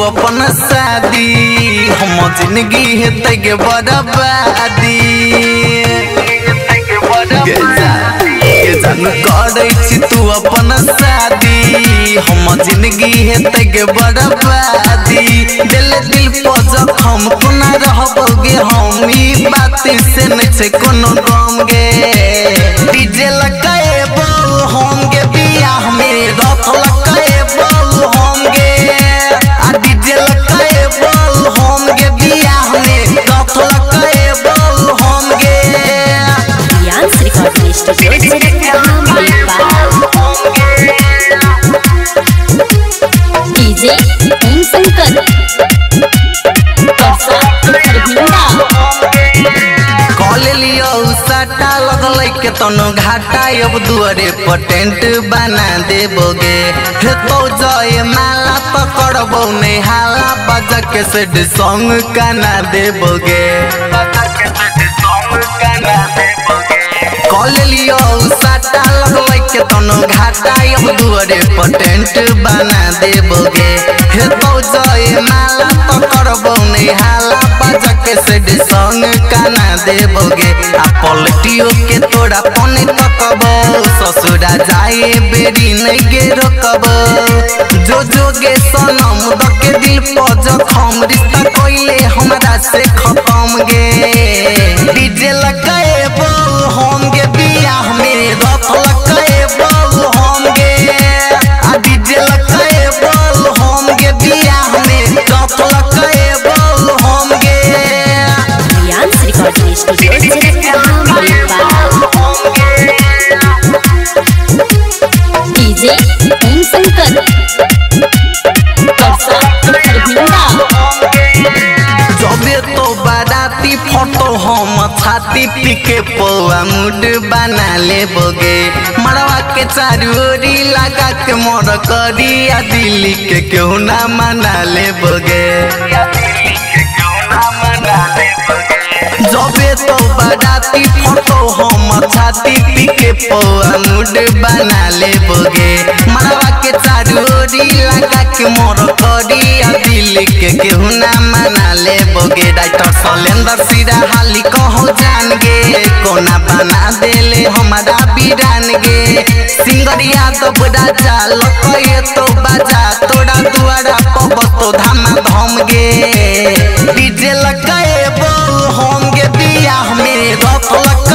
अपन शादी हम जिंदगी है तगे बर्बादी जानू करे छी तू अपन शादी हम जिंदगी है तगे बर्बादी दिल पर जखम तू ना रहबोगे हम ई बात से नहीं से कोनो गम गे डीजे लगाए बोल हम गे बियाह में रथ लगाए बोल हम गे आ डीजे लगाए बोल हम गे बियाह में रथ लगाए बोल हम गे यांस रिकॉर्डिंग स्टूडियो डीजे ओम शंकर साटा लगल के तनो घाटा अब दुआरे पर टेंट बना देबोगे हे तो जय माला पकड़बो नहीं हाला बजा के सेड सॉन्ग गाना देबोगे कॉल लियो साटा लगल के तनो घाटा अब दुआरे पर टेंट बना देबोगे हे तो जय माला पकड़बो नहीं हाला बजा के सेड सॉन्ग गाना देबोगे आ पलटियो के तोड़ा पने तकबो ससुरा जाए बेरी नहीं गे रोकबो जो जोगे सनम दके दिल पर जखम रिश्ता कोइले हमरा से खत्म गे डीजे लगाए बोल हम गे बियाह में रथ लगाए बोल हम गे आ डीजे लगाए बोल हम गे बियाह में रथ लगाए बोल हम गे यांस रिकॉर्डिंग स्टूडियो डीजे ओम शंकर जबे तो बाराती फोटो हम छाती पीके पौआ मूड बना लेबोगे मरवा के चारोरी लगा के मोर करी आ दिल्ली के क्यों ना मना लेबोगे जबे तो बाराती फोटो हम छाती पीके पौआ मूड बना लेबोगे मरवा के चारोरी लगा के मोर करी आ दिल के केहू ना मना लेबोगे डॉक्टर सलेंदर सिरा हाली कहो जान गे कोना बना देले हमारा बीरान गे सिंगरिया तो बड़ा चाल कहे तो बाजा तोड़ा दुआरा पब तो धामा धम गे डीजे लगाए बोल हम गे बियाह में रथ लगा